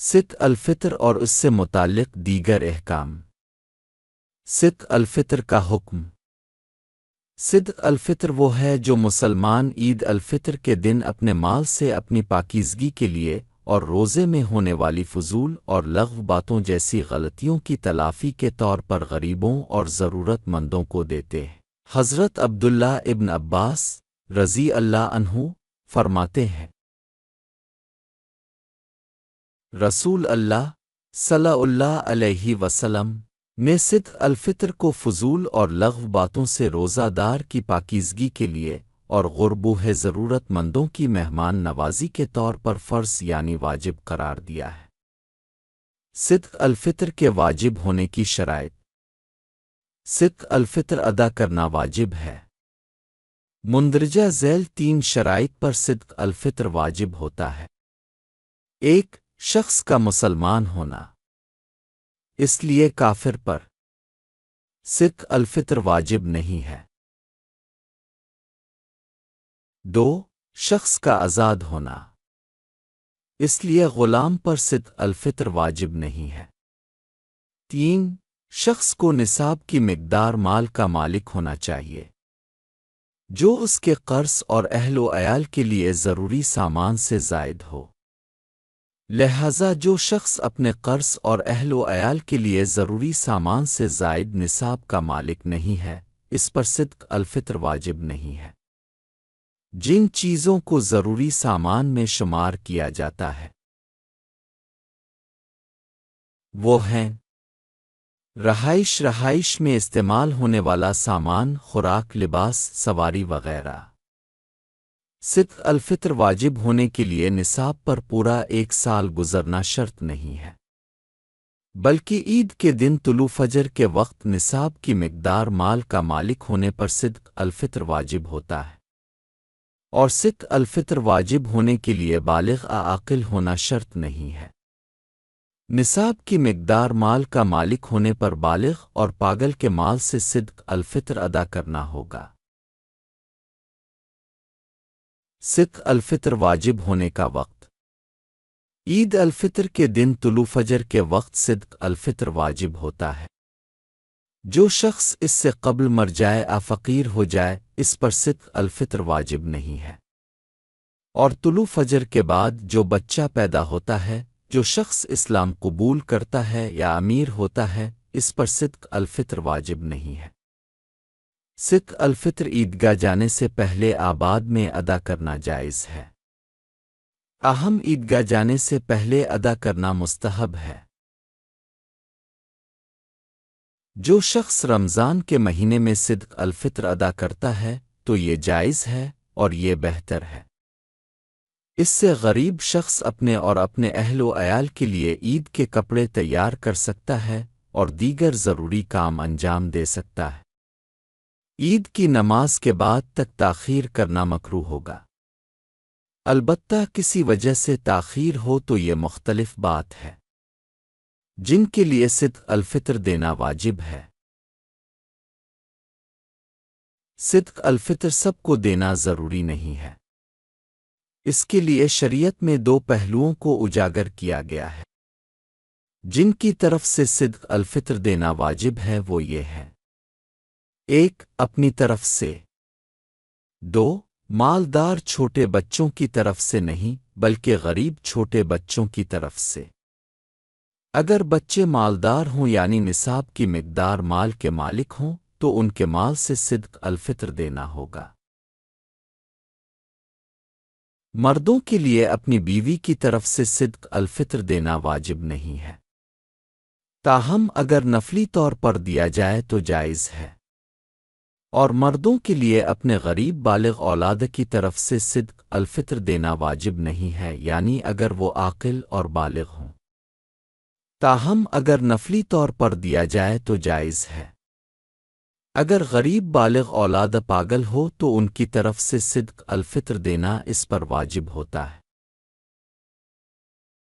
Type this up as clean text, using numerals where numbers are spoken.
ست الفطر اور اس سے متعلق دیگر احکام۔ ست الفطر کا حکم۔ ست الفطر وہ ہے جو مسلمان عید الفطر کے دن اپنے مال سے اپنی پاکیزگی کے لیے اور روزے میں ہونے والی فضول اور لغو باتوں جیسی غلطیوں کی تلافی کے طور پر غریبوں اور ضرورت مندوں کو دیتے ہیں۔ حضرت عبداللہ ابن عباس رضی اللہ عنہ فرماتے ہیں، رسول اللہ صلی اللہ علیہ وسلم نے ست الفطر کو فضول اور لغو باتوں سے روزہ دار کی پاکیزگی کے لیے اور غربوہ ضرورت مندوں کی مہمان نوازی کے طور پر فرض یعنی واجب قرار دیا ہے۔ ست الفطر کے واجب ہونے کی شرائط۔ ست الفطر ادا کرنا واجب ہے۔ مندرجہ ذیل 3 شرائط پر ست الفطر واجب ہوتا ہے۔ 1 شخص کا مسلمان ہونا، اس لیے کافر پر ست الفطر واجب نہیں ہے۔ 2 شخص کا آزاد ہونا، اس لیے غلام پر ست الفطر واجب نہیں ہے۔ 3 شخص کو نصاب کی مقدار مال کا مالک ہونا چاہیے جو اس کے قرض اور اہل و عیال کے لیے ضروری سامان سے زائد ہو۔ لہذا جو شخص اپنے قرض اور اہل و عیال کے لیے ضروری سامان سے زائد نصاب کا مالک نہیں ہے، اس پر ست الفطر واجب نہیں ہے۔ جن چیزوں کو ضروری سامان میں شمار کیا جاتا ہے وہ ہیں رہائش میں استعمال ہونے والا سامان، خوراک، لباس، سواری وغیرہ۔ ست الفطر واجب ہونے کے لیے نصاب پر پورا 1 سال گزرنا شرط نہیں ہے، بلکہ عید کے دن طلوع فجر کے وقت نصاب کی مقدار مال کا مالک ہونے پر ست الفطر واجب ہوتا ہے، اور ست الفطر واجب ہونے کے لیے بالغ عاقل ہونا شرط نہیں ہے۔ نصاب کی مقدار مال کا مالک ہونے پر بالغ اور پاگل کے مال سے ست الفطر ادا کرنا ہوگا۔ ست الفطر واجب ہونے کا وقت۔ عید الفطر کے دن طلوع فجر کے وقت ست الفطر واجب ہوتا ہے۔ جو شخص اس سے قبل مر جائے یا فقیر ہو جائے اس پر ست الفطر واجب نہیں ہے، اور طلوع فجر کے بعد جو بچہ پیدا ہوتا ہے، جو شخص اسلام قبول کرتا ہے یا امیر ہوتا ہے، اس پر ست الفطر واجب نہیں ہے۔ ست الفطر عیدگاہ جانے سے پہلے آباد میں ادا کرنا جائز ہے، تاہم عیدگاہ جانے سے پہلے ادا کرنا مستحب ہے۔ جو شخص رمضان کے مہینے میں ست الفطر ادا کرتا ہے تو یہ جائز ہے اور یہ بہتر ہے۔ اس سے غریب شخص اپنے اور اپنے اہل و عیال کے لیے عید کے کپڑے تیار کر سکتا ہے اور دیگر ضروری کام انجام دے سکتا ہے۔ عید کی نماز کے بعد تک تاخیر کرنا مکروہ ہوگا، البتہ کسی وجہ سے تاخیر ہو تو یہ مختلف بات ہے۔ جن کے لیے ست الفطر دینا واجب ہے، ست الفطر سب کو دینا ضروری نہیں ہے۔ اس کے لیے شریعت میں 2 پہلوؤں کو اجاگر کیا گیا ہے جن کی طرف سے ست الفطر دینا واجب ہے، وہ یہ ہے: 1 اپنی طرف سے، 2 مالدار چھوٹے بچوں کی طرف سے نہیں بلکہ غریب چھوٹے بچوں کی طرف سے۔ اگر بچے مالدار ہوں یعنی نصاب کی مقدار مال کے مالک ہوں تو ان کے مال سے ست الفطر دینا ہوگا۔ مردوں کے لیے اپنی بیوی کی طرف سے ست الفطر دینا واجب نہیں ہے، تاہم اگر نفلی طور پر دیا جائے تو جائز ہے، اور مردوں کے لیے اپنے غریب بالغ اولاد کی طرف سے ست الفطر دینا واجب نہیں ہے، یعنی اگر وہ عاقل اور بالغ ہوں، تاہم اگر نفلی طور پر دیا جائے تو جائز ہے۔ اگر غریب بالغ اولاد پاگل ہو تو ان کی طرف سے ست الفطر دینا اس پر واجب ہوتا ہے۔